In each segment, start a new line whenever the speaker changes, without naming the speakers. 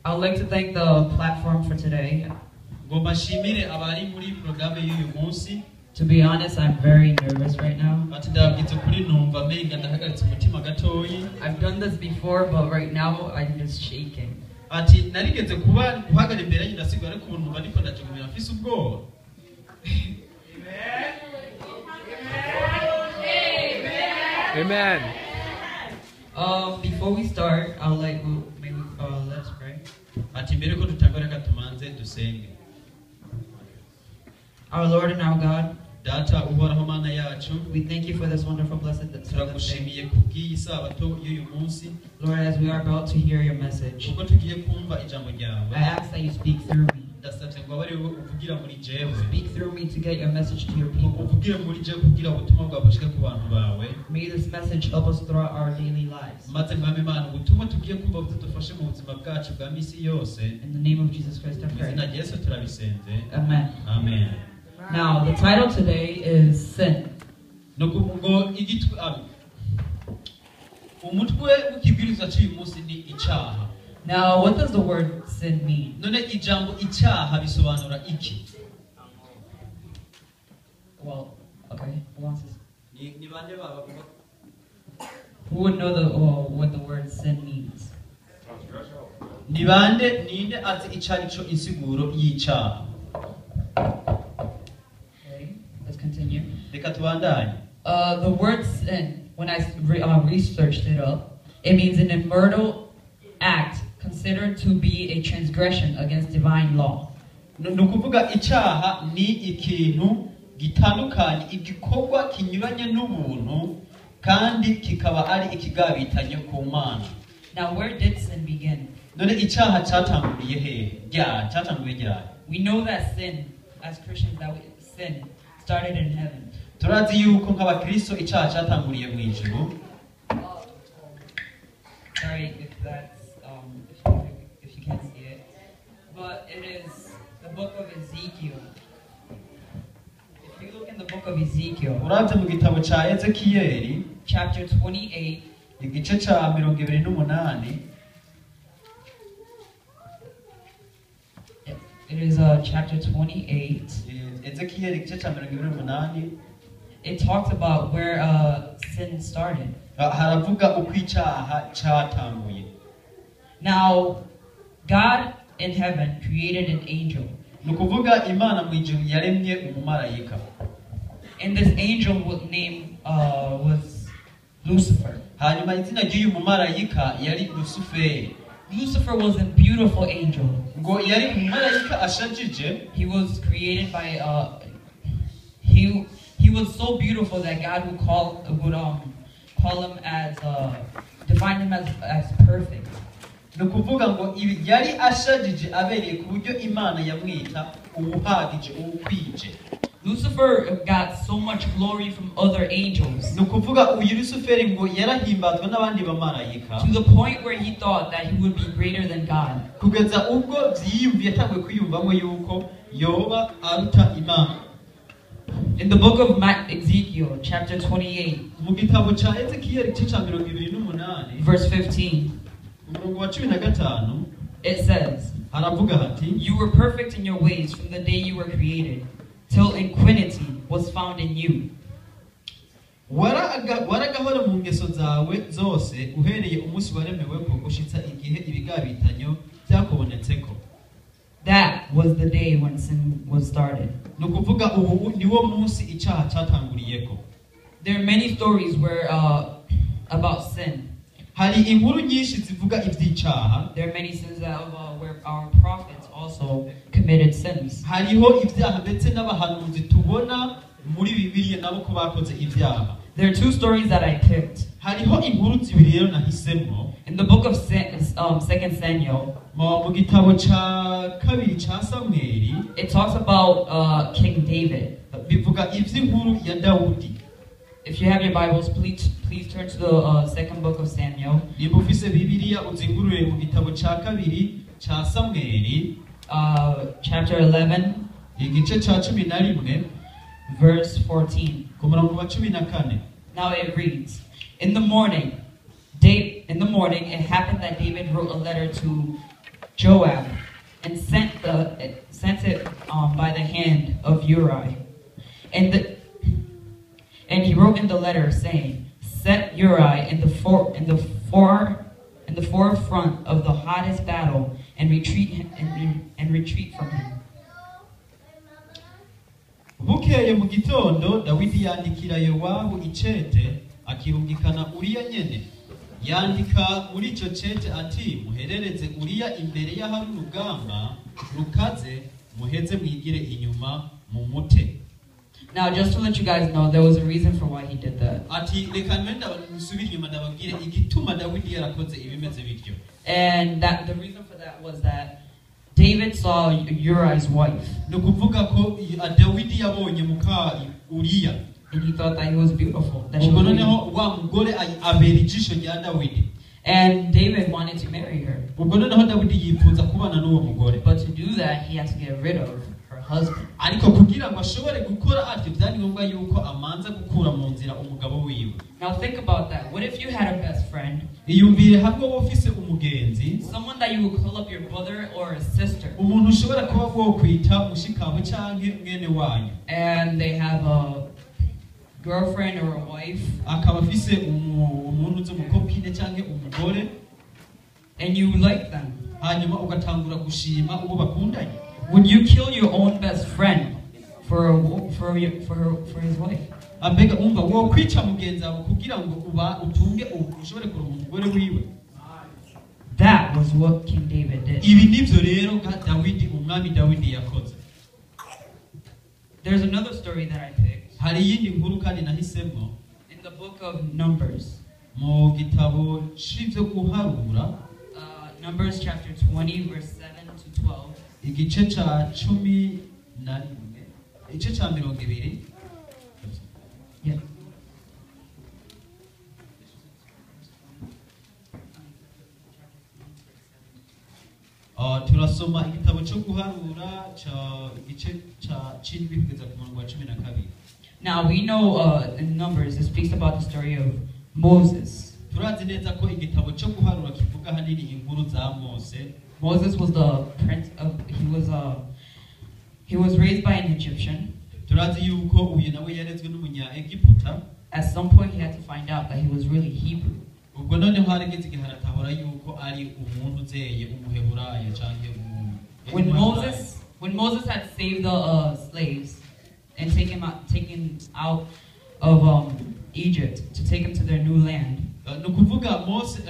I'd like to thank the platform for today. To be honest, I'm very nervous right now. I've done this before, but right now I'm just shaking.
Amen.
Before we start, I'll let's pray. Our Lord and our God, we thank you for this wonderful blessed day. Lord, as we are about to hear your message, I ask that you speak through me. Speak through me to get your message to your people. May this message help us throughout our daily lives. In the name of Jesus Christ, I pray. Amen.
Amen.
Now, the title today is Sin. Now, what does the word sin mean? Well, okay. Who would know what the word sin means? Okay, let's continue. The word sin, when I researched it up, it means an immortal act considered to be a transgression against divine law.
Nukuvuga icyaha ni ikintu gitandukanye igikorwa kinyuranye n'ubuntu kandi kikaba ari ikigabitanyo ku Mana.
Now where did sin begin?
None icyaha cyatanguriye he? Cyatanguye ryari?
We know that sin, as Christians, sin started in heaven.
Turazi yuko nk'abakristo icyaha cyatanguriye mu ijuru.
Sorry if that's if you can't see it, but it is the book of Ezekiel. If you look in the book of Ezekiel,
uravye mu gitabo ca Ezekiyeli,
chapter 28,
igice ca 28.
It is chapter 28.
Ezekiyeli igice ca 28.
It talks about where sin started.
Haravuga uko icyaha cyatanguye.
Now, God in heaven created an angel.
Nukuvuga Imana mu ijuru yaremye umumarayika.
And this angel name was Lucifer.
Hanyuma izina ry'uyu mumarayika yari Lusiferi.
Lucifer was a beautiful angel.
Ngo yari umumarayika ashajije.
He was created by he was so beautiful that God would call him as define him as perfect.
Nukuvuga ngo yari ashajije abereye ku buryo Imana yamwita ubuhagije ukwije.
Lucifer got so much glory from other angels.
Nukuvuga uyu Lusiferi ngo yarahimbazwa n'abandi bamarayika.
To the point where he thought that he would be greater than God.
Kugeza ubwo byiyumviye atangwe kwiyumvamo yuko yoba aruta Imana.
In the book of Ezekiel, chapter 28,
mu gitabo ca Ezekiyeli igice ca 28,
verse 15,
umurongo wa 15,
it says,
haravuga hati,
you were perfect in your ways from the day you were created, till iniquity was found in you.
waragahora mu ngeso zawe zose uhereye umunsi waremeweko gushitsa igihe ibigabitanyo byakubonetseko.
That was the day when sin was started.
Nukuvuga ubu niwo munsi icyaha cyatanguriyeko.
There are many stories where about sin.
Hari inkuru nyinshi zivuga ivy'icyaha.
There are many sins where our prophets also committed sins.
Hariho ibyaha ndetse n'abahanuzi tubona muri Bibiliya nabo ko bakoze ibyaha.
There are two stories that I picked.
Hariho inkuru zibiri rero nahisemo.
In the book of 2 Samuel,
mu gitabo ca kabiri ca Samweli,
it talks about King David.
Bivuga ivy'inkuru ya Dawudi.
If you have your Bibles, please turn to the second book of Samuel.
Niba ufise Bibiliya uzingurure mu gitabo ca kabiri ca Samweli,
chapter 11,
igice ca 11,
verse 14.
ku murongo wa 14.
Now it reads, in the morning, in the morning, it happened that David wrote a letter to Joab and sent it by the hand of Uriah. And he wrote in the letter saying, "Set Uriah in the forefront of the hottest battle and retreat from him."
Bukeye mu gitondo Dawidi yandikira Yowabu icete akirungikana Uriya nyene. Yandika muri ico cete ati, "Muherereze Uriya imbere y'ahari urugamba rukaze, muheze mwigire inyuma mu mute."
Now, just to let you guys know, there was a reason for why he did that. And the reason for that was that David saw Uriah's wife. And he thought that he was beautiful. That she was and David wanted to marry her. But to do that, he had to get rid of her husband. Now think about that. What if you had a best friend? Someone that you would call up your brother or a sister. And they have a girlfriend or a wife. And you like them. Would you kill your own best friend for his wife? That was what King David did. There's another story that I picked in the book of Numbers. Numbers chapter 20 verse 7 to 12.
Igice cha 11 igice cha 20.
Yeah.
Turasoma igitabo cyo guharura cha igice cha 7 kugeza ku murongo wa 12.
Now we know in Numbers it speaks about the story of Moses.
Turazi neza ko igitabo cyo guharura kivuga hanini inkuru za Mose.
Moses was the prince of he was raised by an Egyptian.
Turazi yuko uyu nawe yarezwe n'umunya Egiputa.
At some point he had to find out that he was really Hebrew.
Ubwo none harigeze igihe aratahura yuko ari umuntu uzeye umuheburayo canke
when Moses had saved the slaves and taken out of Egypt to take them to their new land.
Nukuvuga Mose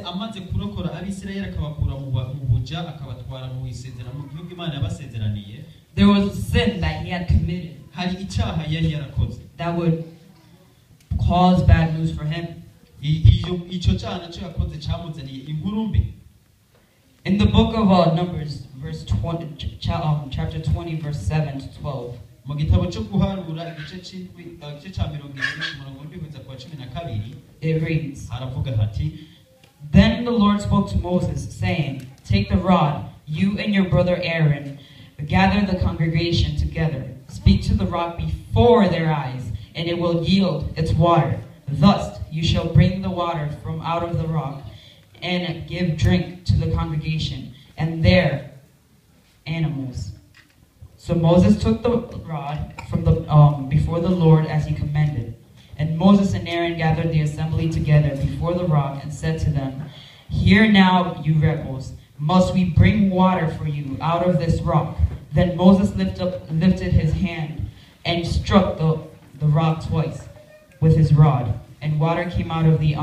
amaze kurokora abisirayeli akabakura mu buja akabatwara mu isezerano mu gihugu Imana yabasezeraniye.
There was a sin that he had committed.
Hari icyaha yari yarakoze.
That would cause bad news for him.
Ico cyaha naco yakoze cyamuzaniye inkuru mbi.
In the book of Numbers, chapter 20, verse 7 to 12.
Mu gitabo cyo guharura igice cya 20
it reads,
haravuga hati,
"Then the Lord spoke to Moses, saying, Take the rod, you and your brother Aaron, gather the congregation together. Speak to the rock before their eyes, and it will yield its water. Thus you shall bring the water from out of the rock, and give drink to the congregation and their animals." So Moses took the rod from before the Lord as he commanded. And Moses and Aaron gathered the assembly together before the rock and said to them, "Hear now, you rebels, must we bring water for you out of this rock?" Then Moses lifted his hand and struck the rock twice with his rod, and water came out of the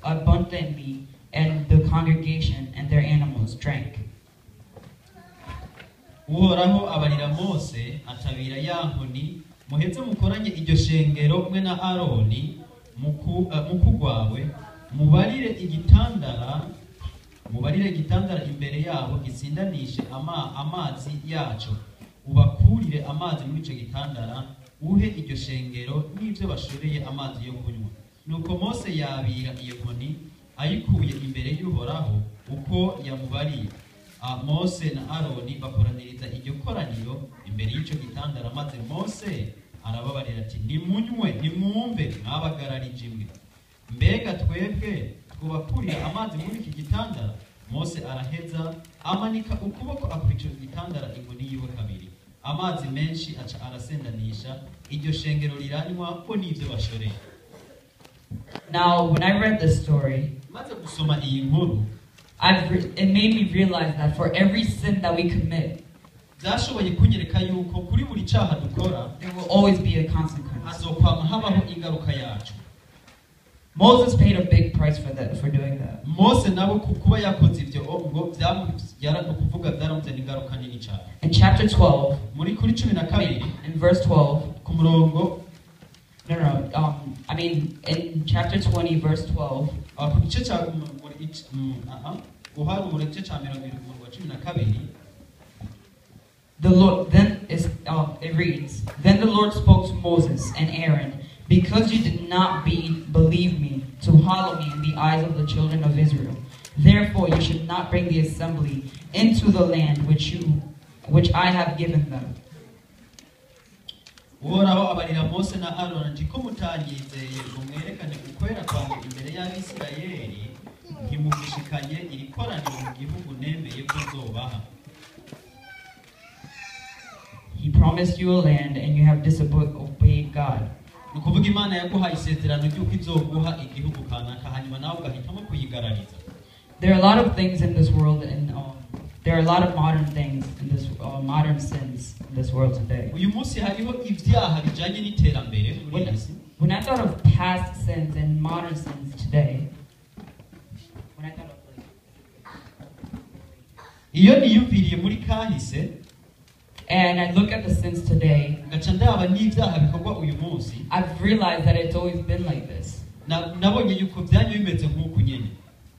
abundantly, and the congregation and their animals drank.
Uhoraho abarira Mose atabira ya nkoni, muheze mukoranye iryo shengero mwe na Aroni mukugwawe, mubarire igitandara imbere yabo gisindanishe amazi yaco, ubakurire amazi muri ico gitandara, uhe iryo shengero n'ivyo bashoreye amazi yo kunywa. Nuko Mose yabira iyo nkoni ayikuye imbere y'Uhoraho uko yamubariye. Mose na Aroni bakoraniriza iryo koraniro imbere y'icyo gitandara, maze Mose arababarira ati, "Nimunywe, nimwumve, mwabagararije imwe." mbega twebwe twubakurira amazi muri iki gitandara. Mose araheza amanika ukuboko akwica igitandara inkoni yiwe kabiri, amazi menshi aca arasendanisha, iryo shengero riranywa ko n'ivyo bashoreye.
Now, when I read this story,
maze gusoma iyi nkuru,
it made me realize that for every sin that we commit,
byashoboye kunyereka yuko kuri buri cyaha dukora,
there will always be a consequence.
hazokwama habaho ingaruka yacu.
Moses paid a big price for doing that.
Mose nabo kuba yakoze ibyo ngo byara kuvuga byaramutse ingaruka nini cyane.
In chapter 12,
muri kuri 12,
in verse 12,
ku murongo
in chapter 20 verse 12,
ku gice cya uhari mu gice cya 12,
the Lord it reads, "Then the Lord spoke to Moses and Aaron, because you did not believe me to hallow me in the eyes of the children of Israel. Therefore you should not bring the assembly into the land which I have given them."
Uhoraho abarira Mose na Aaron ati ko mutanyizeye ngo mwerekane ukwera kwanjye imbere y'Abisirayeli, ntimugishikanye iri koraniro mu gihugu nemeye ko nzobaha.
He promised you a land and you have disobeyed God.
Nukuvuga Imana yaguhaye isezerano ry'uko izoguha igihugu kanaka, hanyuma nawe ugahitamo kuyigarariza.
There are a lot of things in this world, and there are a lot of modern things in this modern sins in this world today.
Uyu munsi hariho ibyaha bijanye n'iterambere muri isi.
When I thought of past sins and modern sins today,
iyo niyumviriye muri kahise,
and I look at the sins today,
gaca ndaba n'ibyaha bikorwa uyu munsi,
I've realized that it's always been like this.
Nabonye yuko byanye bimeze nk'uko nyene.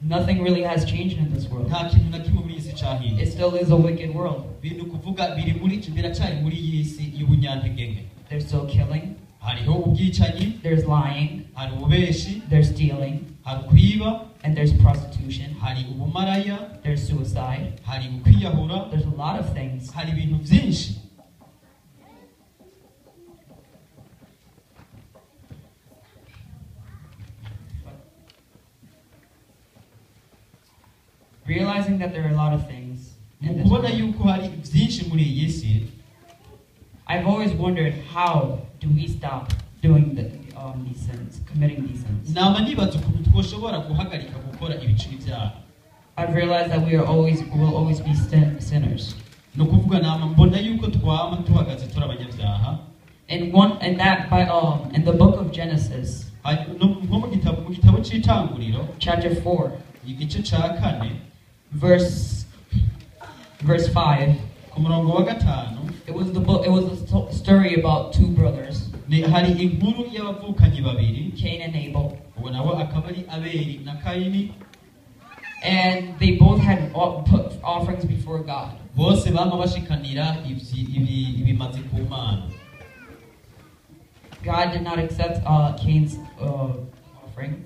Nothing really has changed in this world.
Nta kintu na kimwe muri isi cyahinduka.
It still is a wicked world.
Bintu kuvuga biri muri biracyari muri iyi si y'ubunyantege.
They're still killing.
Hariho ubwicanyi.
There's lying.
Hari ububeshi.
There's stealing.
Hari kwiba.
And there's prostitution.
Hari ubumaraya.
There's suicide.
Hari ukwiyahura.
There's a lot of things.
Hari ibintu byinshi.
Realizing that there are a lot of things in this world, I've always wondered, how do we stop doing these sins, committing these sins? I've realized that we will always be sinners. And in the book of Genesis, chapter 4, verse 5, it was a story about two brothers, Cain and Abel, and they both had put offerings before God. God did not accept Cain's offering.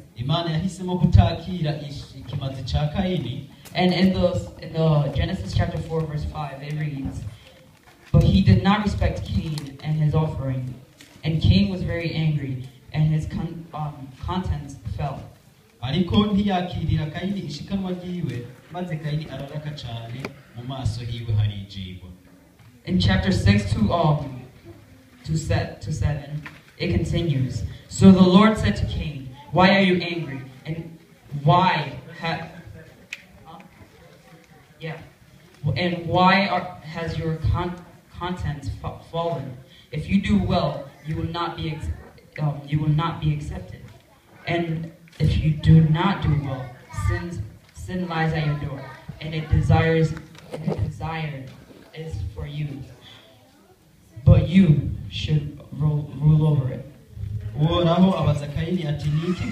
And in the Genesis chapter 4 verse 5 it reads, "But he did not respect Cain and his offering, and Cain was very angry, and his contents fell." In chapter 6 to 7, it continues. "So the Lord said to Cain, 'Why are you angry? And why has your contents fallen? If you do well, you will not be accepted. And if you do not do well, sin lies at your door, and its desire is for you. But you should rule over it.'"
Uhoraho abaza Kayini ati, "Niki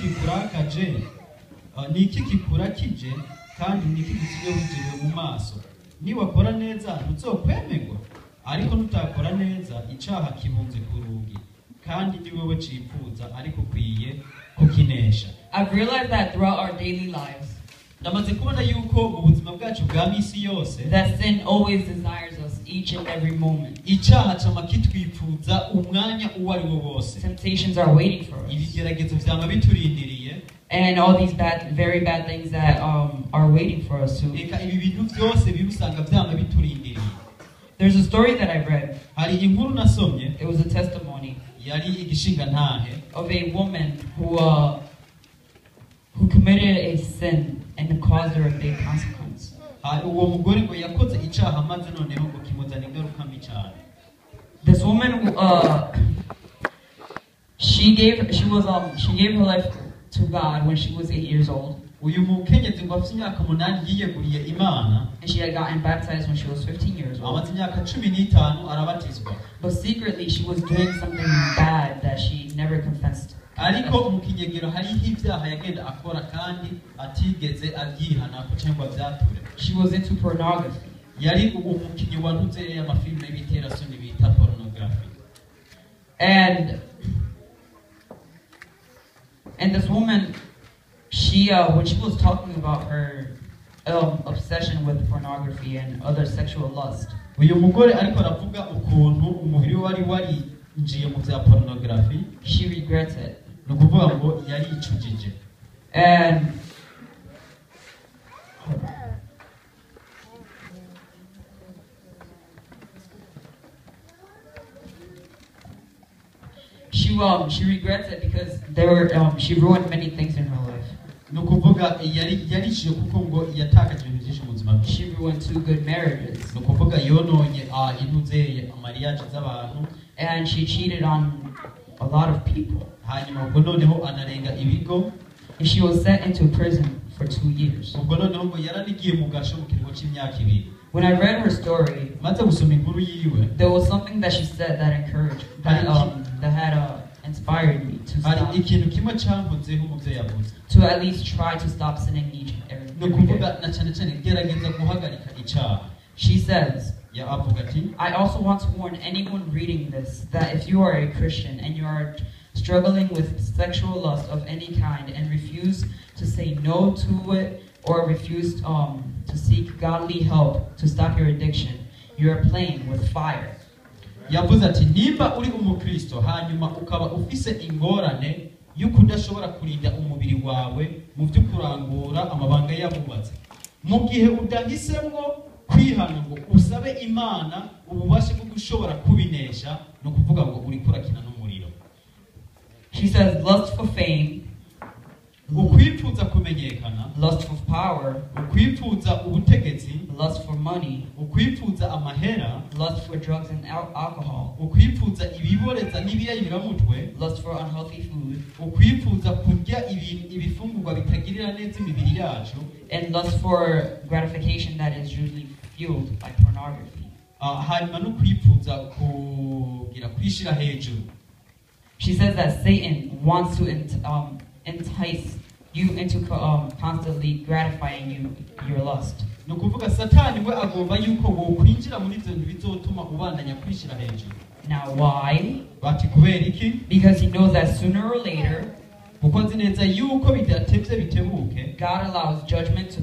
kikurakije kandi niki gisigaye wijewe mu maso? Niwakora neza ntuzokwemerwa, ariko nutakora neza icyaha kibunze ku rugi, kandi ni wowe cipfuza ariko ukwiye kukinesha."
I've realized that throughout our daily lives,
ndamaze kubona yuko mu buzima bwacu bwa misi yose
that sin always desires us each and every moment.
icyaha cyama kitwifuza umwanya uwo ari wo wose.
Temptations are waiting for us.
ibigeragezo byama biturindiriye,
and all these very bad things that are waiting for us to.
Eka ibi bintu byose bibusanga byama biturindiriye.
There's a story that I read.
Hari inkuru nasomye.
It was a testimony.
Yari igishinga ntahe.
Of a woman who committed a sin and caused her a big consequence.
Uwo mugore ngo yakoze icyaha maze noneho ngo kimuzana ingaruka mbi cyane.
This woman she gave her life to God when she was 8 years old.
Uyu mukenyezi ngo afite imyaka 8 yiyeguriye Imana.
And she had gotten baptized when she was 15 years old.
Amaze imyaka 15 arabatizwa.
But secretly she was doing something bad that she never confessed.
Ariko mu kinyegero hari ibyaha yagenda akora kandi atigeze abyihana ko cyangwa byature.
She was into pornography.
Yari umukinyi wantuze y'amafilme y'ibitera soni bita pornography.
And this woman, she when she was talking about her obsession with pornography and other sexual lust.
Uyu mugore ariko aravuga ukuntu umubiri wari njiye mu bya pornography.
She regrets it.
Nukuvuga ngo yari icujije.
And she regrets it because she ruined many things in her life.
Nukuvuga yari cyo kuko ngo yatakaje ibintu byinshi mu buzima.
She ruined 2 good marriages.
Nukuvuga yononye intuzeye amariage z'abantu.
And she cheated on a lot of people.
Hanyuma ubwo noneho anarenga ibigo.
And she was sent into prison for 2 years.
Ubwo noneho ngo yaranigiye mu gasho mu kiringo cy'imyaka 2.
When I read her story,
maze gusoma inkuru yiwe,
there was something that she said that encouraged, that had inspired me to stop.
Ikintu kimwe cyamvuzeho mu byo yavuze.
To at least try to stop sinning each and every day.
Nukuvuga na cyane cyane gerageza guhagarika icyaha.
She says,
avuga ati,
I also want to warn anyone reading this that if you are a Christian and you are struggling with sexual lust of any kind and refuse to say no to it or refuse to seek godly help to stop your addiction, you are playing with fire.
Yavuze ati nimba uri umukristo hanyuma ukaba ufise ingorane yuko udashobora kurinda umubiri wawe mu byo kurangura amabanga yabubatse, mu gihe udahisemo kwihana ngo usabe Imana ububashe bwo gushobora kubinesha, no kuvuga ngo uri kurakina n'umuriro.
She says lust for fame,
ukwifuza kumenyekana,
lust for power,
ukwifuza ubutegetsi,
lust for money,
ukwifuza amahera,
lust for drugs and alcohol,
ukwifuza ibiboreza n'ibiyayiramutwe,
lust for unhealthy food,
ukwifuza kurya ibifungurwa bitagirira neza imibiri yacu,
and lust for gratification that is usually fueled by pornography.
Hanyuma no kwifuza kugira kwishira hejuru.
She says that Satan wants to entice you into constantly gratifying your lust.
No kuvuga Satani we agomba yuko wo kwinjira muri ibyo bizotuma ubandanya kwishira hejuru.
Now why?
Bati kubera iki?
Because he knows that sooner or later,
kuko nzi neza yuko bidatevye bitebuke,
God allows judgment to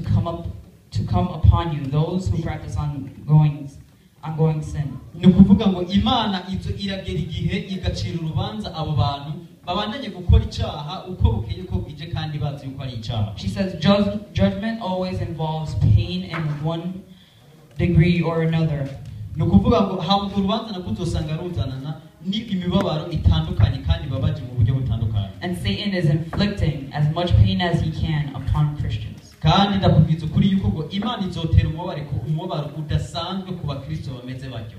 come upon you, those who practice ongoing sin.
No kuvuga ngo Imana izo iragera igihe igacira urubanza abo bantu babandanye gukora icyaha uko bukeye ko bije kandi bazi yuko ari icyaha.
She says judgment always involves pain in one degree or another.
No kuvuga ngo hamwe urubanza nakuzosanga ruzanana ni imibabaro itandukanye kandi babaje mu buryo butandukanye.
And Satan is inflicting as much pain as he can upon Christians.
Kandi ndakubwiza kuri yuko ngo Imana izotera umubabaro udasanzwe ku bakristo bameze batyo.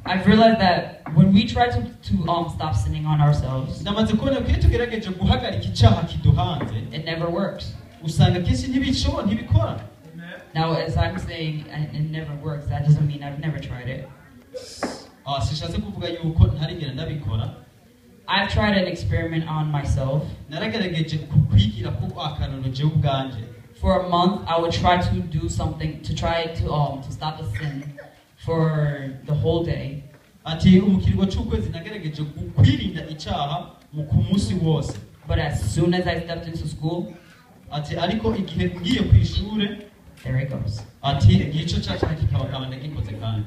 I've realized that when we try to stop sinning on ourselves,
ndamaze kubona ko tugerageje guhagarika icyaha kiduhanze,
it never works.
Usanga kesi ntibikora.
Now, as I'm saying, it never works. That doesn't mean I've never tried it.
Sishatse kuvuga yuko ntarigera ndabikora.
I've tried an experiment on myself.
Naragerageje kwigira ko akanano je ubwanje.
For a month, I would try to do something to try to stop the sin for the whole day.
Ati umukirwa cy'ukwezi nagerageje kwirinda icyaha mu kumunsi wose.
But as soon as I stepped into school,
ati ariko igihe ngiye ku ishure
there it goes.
ati igico cyacu kikaba kabanda gikoze kandi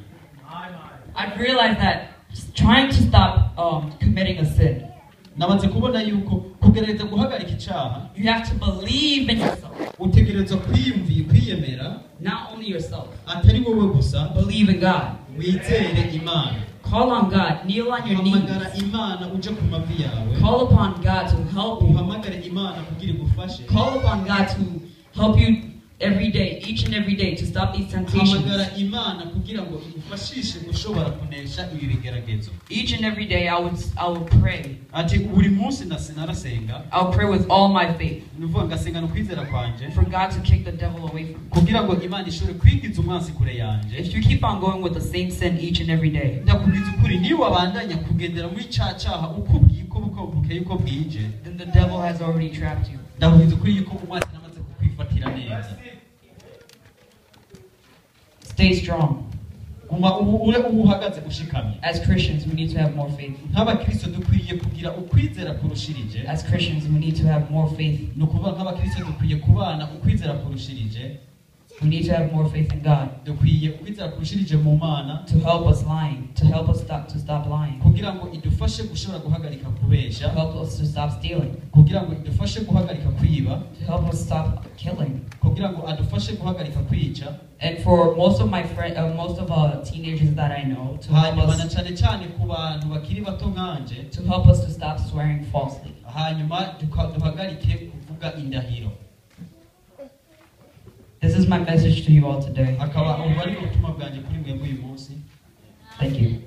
I've realized that trying to stop committing a sin,
namaze kubona yuko kugerageza guhagarika icyaha
you have to believe in yourself.
utegereza kwiyemera
Not only yourself,
atari wowe gusa,
believe in God.
wizere Imana,
Call on God, kneel on your knees.
uhamagara Imana uje ku mavi yawe,
Call upon God to help you.
uhamagare Imana kugira igufashe,
Call upon God to help you every day, each and every day, to stop these temptations.
uhamagara Imana kugira ngo igufashishe gushobora kunesha ibi bigeragezo.
Each and every day I will pray.
Ati buri munsi narasenga,
I'll pray with all my faith
nuvuga ngasenga no kwizera kwanje,
for God to kick the devil away from me.
kugira ngo Imana ishobore kwigiza umwansi kure yanje.
If you keep on going with the same sin each and every day,
ndakubwiza ukuri niba wabandanya kugendera muri cyaha uko bukeye uko bwije,
then the devil has already trapped you.
ndakubwiza ukuri yuko umwansi namaze kukwifatira neza.
Stay strong.
uhagaze ushikamye.
As Christians, we need to have more faith.
nk'abakristo dukwiye kugira ukwizera kurushirije.
As Christians, we need to have more faith.
ni ukuvuga nk'abakristo dukwiye kubana ukwizera kurushirije.
We need to have more faith in God.
dukwiye ukwizera kurushirije mu Mana,
to help us lying, to help us stop lying,
kugira ngo idufashe gushobora guhagarika kubesha,
to help us to stop stealing,
kugira ngo idufashe guhagarika kwiba,
to help us stop killing,
kugira ngo adufashe guhagarika kwica.
and for most of my teenagers that I know, to help
hanyuma
us
na cyane cyane ku bantu bakiri bato nkanje,
to help us to stop swearing falsely.
hanyuma duhagarike kuvuga indahiro.
This is my message to you all today.
akaba ubwo ari ubutumwa bwanjye kuri mwebwe uyu munsi.
Thank you.